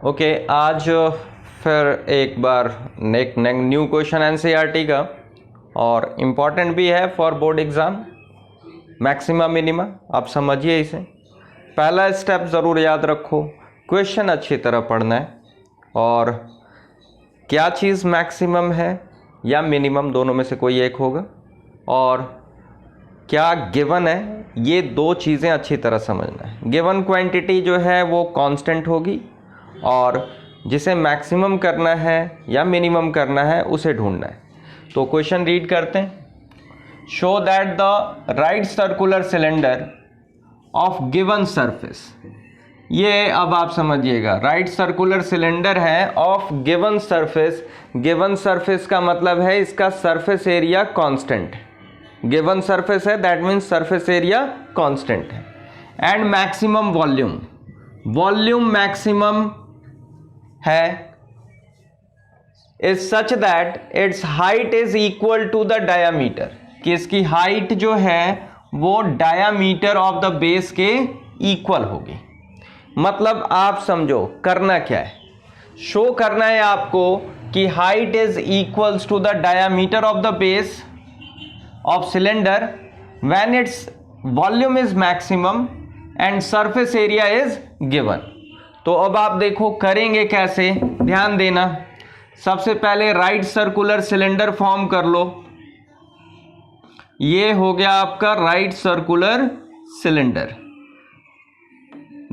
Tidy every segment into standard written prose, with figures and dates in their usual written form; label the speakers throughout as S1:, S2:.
S1: Okay, आज फिर एक बार न्यू क्वेश्चन एनसीईआरटी का, और इम्पॉर्टेंट भी है for board exam. Maxima minima आप समझिए इसे। पहला स्टेप ज़रूर याद रखो, क्वेश्चन अच्छी तरह पढ़ना है और क्या चीज़ मैक्सिमम है या मिनिमम, दोनों में से कोई एक होगा, और क्या गिवन है, ये दो चीज़ें अच्छी तरह समझना है। गिवन क्वांटिटी जो है वो कांस्टेंट होगी और जिसे मैक्सिमम करना है या मिनिमम करना है उसे ढूंढना है। तो क्वेश्चन रीड करते हैं। Show that the right circular cylinder of given surface, ये अब आप समझिएगा, राइट सर्कुलर सिलेंडर है of given surface. Given surface का मतलब है इसका surface area constant. Given surface है that means surface area constant है। And maximum volume, volume maximum है is such that its height is equal to the diameter, कि इसकी हाइट जो है वो डायामीटर ऑफ द बेस के इक्वल होगी। मतलब आप समझो करना क्या है, शो करना है आपको कि height is equals to the diameter of the base of cylinder when its volume is maximum and surface area is given. तो अब आप देखो करेंगे कैसे, ध्यान देना। सबसे पहले राइट सर्कुलर सिलेंडर फॉर्म कर लो। ये हो गया आपका right circular cylinder,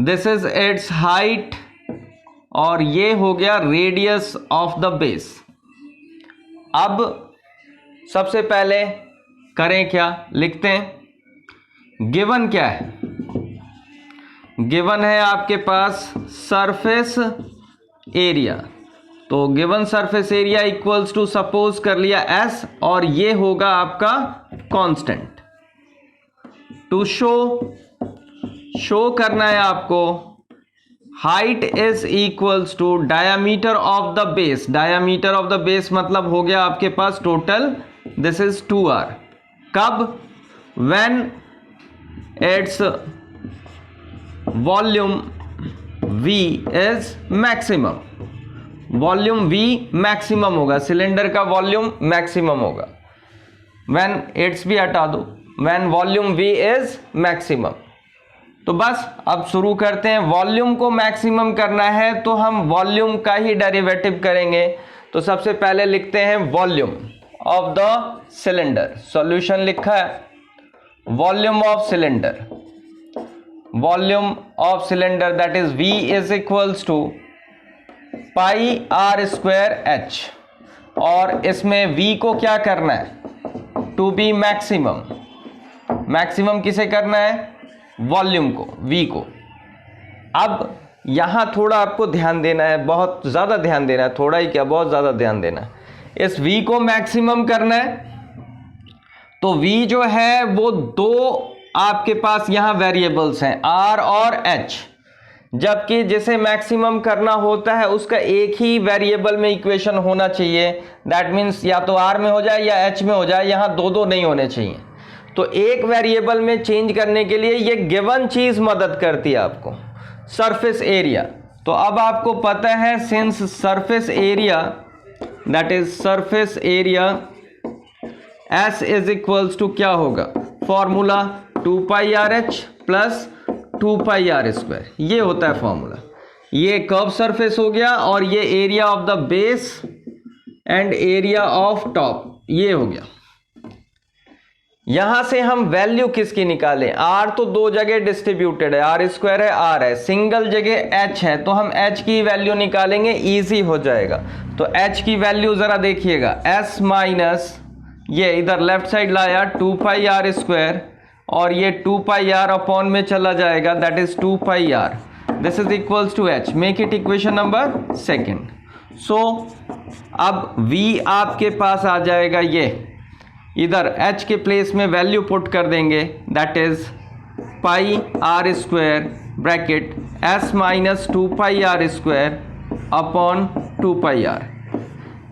S1: this is it's height, और ये हो गया रेडियस ऑफ द बेस। अब सबसे पहले करें क्या, लिखते हैं गिवन क्या है। गिवन है आपके पास सरफेस एरिया, तो given surface area equals to suppose कर लिया S, और ये होगा आपका कांस्टेंट। टू शो करना है आपको height is equals to diameter of the base. Diameter of the base मतलब हो गया आपके पास टोटल, दिस इज 2R। कब? When its volume V is maximum. Volume V maximum होगा, सिलेंडर का वॉल्यूम मैक्सिमम होगा। व्हेन इट्स भी हटा दो, when volume V is maximum. तो बस अब शुरू करते हैं। वॉल्यूम को मैक्सिमम करना है तो हम वॉल्यूम का ही डेरिवेटिव करेंगे। तो सबसे पहले लिखते हैं volume of the cylinder. Solution लिखा है volume of cylinder, volume of cylinder that is V is equals to pi R square H, और इसमें V को क्या करना है, टू बी मैक्सिमम। मैक्सिमम किसे करना है, वॉल्यूम को, V को। अब यहां थोड़ा आपको ध्यान देना है, बहुत ज्यादा ध्यान देना है, थोड़ा ही क्या बहुत ज्यादा ध्यान देना है। इस V को मैक्सिमम करना है तो V जो है वो दो आपके पास यहां वेरिएबल्स हैं R और H, जबकि जिसे मैक्सिमम करना होता है उसका एक ही वेरिएबल में इक्वेशन होना चाहिए। दैट मीन्स या तो R में हो जाए या H में हो जाए, यहां दो दो नहीं होने चाहिए। तो एक वेरिएबल में चेंज करने के लिए ये गिवन चीज मदद करती है आपको, सरफेस एरिया। तो अब आपको पता है since surface area that is surface area S is equals to क्या होगा, formula 2 pi RH plus 2 pi R square, ये होता है फॉर्मूला। ये कर्व सरफेस हो गया, और ये area of the base and area of top, ये हो गया। यहां से हम वैल्यू किसकी निकालें, R तो दो जगह डिस्ट्रीब्यूटेड है, R स्क्वायर है, R है, सिंगल जगह H है, तो हम H की वैल्यू निकालेंगे, इजी हो जाएगा। तो H की वैल्यू जरा देखिएगा, S माइनस ये इधर लेफ्ट साइड लाया 2 पाई R स्क्वायर, और ये 2 पाई R अपॉन में चला जाएगा, that is 2 pi R, this is equals to H। Make it equation number second. So अब V आपके पास आ जाएगा, ये इधर H के प्लेस में वैल्यू पुट कर देंगे, that is pi R square bracket S minus 2 pi R square upon 2 pi R।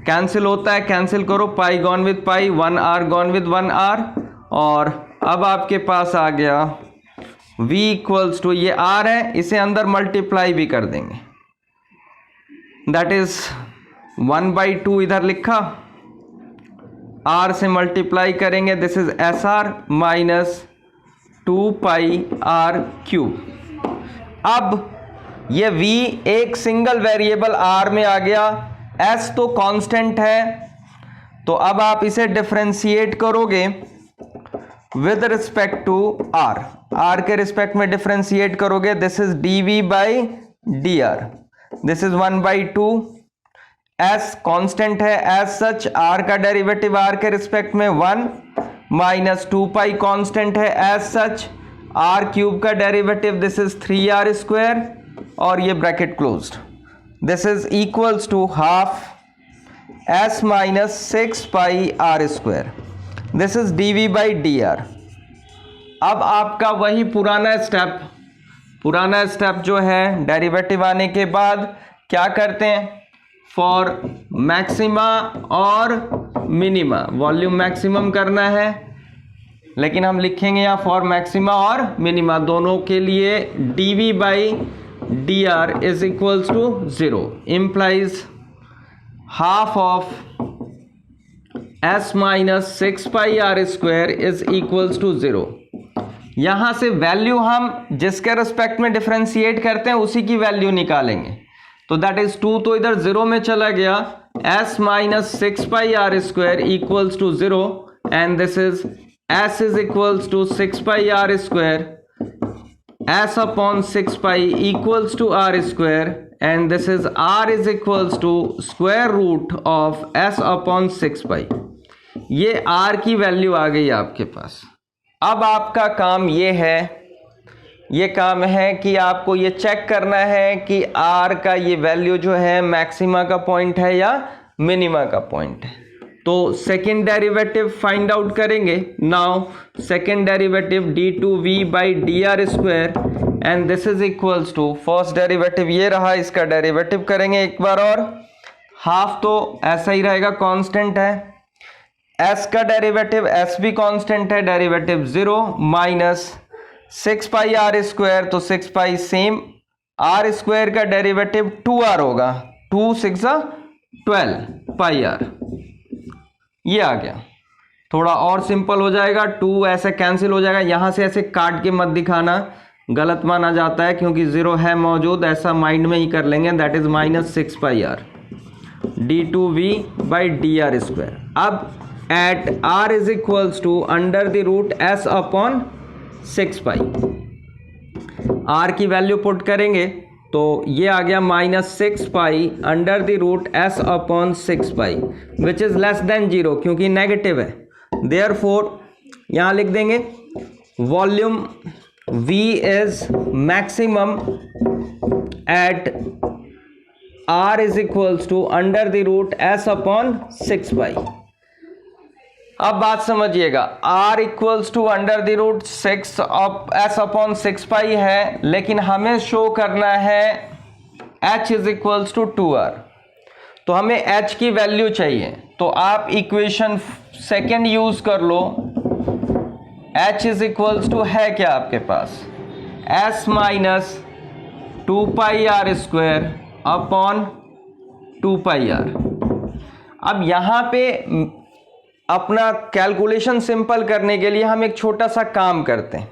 S1: Cancel होता है, कैंसिल करो, pi gone with pi, 1R gone with 1R, और अब आपके पास आ गया V इक्वल्स टू, ये R है, इसे अंदर मल्टीप्लाई भी कर देंगे, दैट इज 1/2 इधर लिखा, r से मल्टीप्लाई करेंगे, this is SR minus 2πr³। अब ये v एक सिंगल वेरिएबल r में आ गया, s तो कांस्टेंट है, तो अब आप इसे डिफरेंशिएट करोगे विद रिस्पेक्ट टू r के रिस्पेक्ट में डिफरेंशिएट करोगे, this is dv/dr, this is 1/2, s constant है एज सच, r का डेरिवेटिव r के रिस्पेक्ट में 1 माइनस 2π कांस्टेंट है एज सच, r³ का डेरिवेटिव दिस इज 3r², और ये bracket closed, this is equals to half s minus 6πr², this is dv/dr। अब आपका वही पुराना स्टेप जो है, डेरिवेटिव आने के बाद क्या करते हैं, फॉर मैक्सिमा और मिनिमा वॉल्यूम मैक्सिमम करना है, लेकिन हम लिखेंगे यहाँ फॉर मैक्सिमा और मिनिमा दोनों के लिए dv/dr is equals to 0, implies half of s minus 6πr² is equals to 0। यहां से वैल्यू हम जिसके रिस्पेक्ट में डिफरेंशिएट करते हैं उसी की वैल्यू निकालेंगे, तो दैट इज 2 तो इधर 0 में चला गया, s minus 6πr² equals to 0, and this is s is equals to 6πr², s upon 6π equals to r², and this is r is equals to square root of s upon 6π। ये r की value आ गई आपके पास। अब आपका काम ये है कि आपको ये चेक करना है कि r का ये वैल्यू जो है मैक्सिमा का पॉइंट है या मिनिमा का पॉइंट है, तो सेकेंड डेरिवेटिव फाइंड आउट करेंगे। Now second derivative d2v/dr², and this is equals to first derivative ये रहा, इसका डेरिवेटिव करेंगे एक बार और, हाफ तो ऐसा ही रहेगा, कांस्टेंट है, s का डेरिवेटिव s भी कांस्टेंट है, डेरिवेटिव 0 माइनस 6πr², तो 6π सेम, r² का डेरिवेटिव 2r होगा, 2 6 12πr, ये आ गया। थोड़ा और सिंपल हो जाएगा, 2 ऐसे कैंसिल हो जाएगा, यहां से ऐसे काट के मत दिखाना, गलत माना जाता है क्योंकि 0 है मौजूद, ऐसा माइंड में ही कर लेंगे, that is minus 6πr d2v/dr²। अब at r is equals to under the root s upon 6π, r की वैल्यू पुट करेंगे तो ये आ गया minus 6π under the root s upon 6π, which is less than 0 क्योंकि नेगेटिव है, देयरफॉर यहां लिख देंगे volume v is maximum at r is equals to under the root s upon 6π। अब बात समझिएगा, r equals to under the root 6 s upon 6π है, लेकिन हमें शो करना है h is equals to 2r, तो हमें h की वैल्यू चाहिए, तो आप इक्वेशन सेकेंड यूज कर लो, h इज इक्वल्स टू है क्या आपके पास, s minus 2πr² upon 2πr। अब यहां पे अपना कैलकुलेशन सिंपल करने के लिए हम एक छोटा सा काम करते हैं।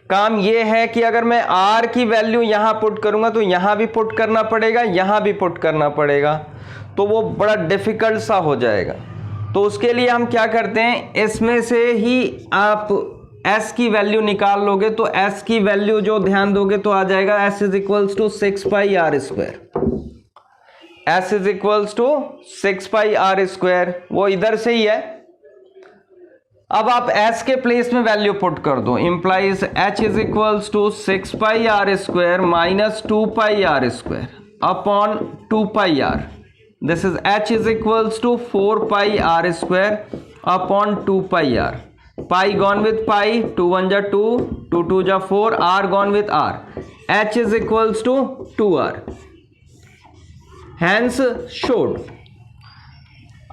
S1: काम ये है कि अगर मैं r की वैल्यू यहां पुट करूंगा तो यहां भी पुट करना पड़ेगा, यहां भी पुट करना पड़ेगा, तो वो बड़ा डिफिकल्ट सा हो जाएगा। तो उसके लिए हम क्या करते हैं, इसमें से ही आप s की वैल्यू निकाल लोगे, तो s की वैल्यू जो ध्यान दोगे तो आ जाएगा s is equals to 6πr², s is equals to 6πr², वो इधर से ही है। अब आप s के प्लेस में वैल्यू पुट कर दो, implies h is equals to 6πr² minus 2πr² upon 2πr, this is h is equals to 4πr² upon 2πr, pi gone with pi, 2 1 जा 2, 2 2 जा 4, r gone with r, h is equals to 2r, hence showed.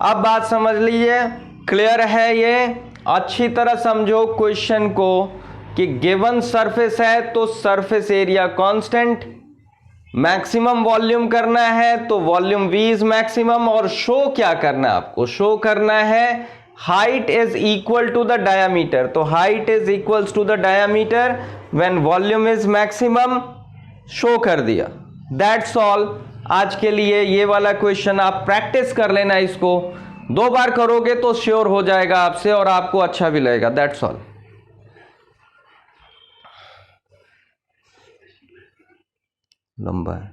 S1: अब बात समझ लीजिए, clear है ये, अच्छी तरह समझो क्वेश्चन को कि गिवन सरफेस है तो surface area constant, maximum volume करना है तो वॉल्यूम V इज मैक्सिमम, और शो क्या करना है आपको, शो करना है height is equal to the diameter, तो height is equals to the diameter when volume is maximum, show कर दिया। That's all. आज के लिए ये वाला क्वेश्चन आप प्रैक्टिस कर लेना, इसको 2 बार करोगे तो श्योर हो जाएगा आपसे और आपको अच्छा भी लगेगा। That's all. लंबा है।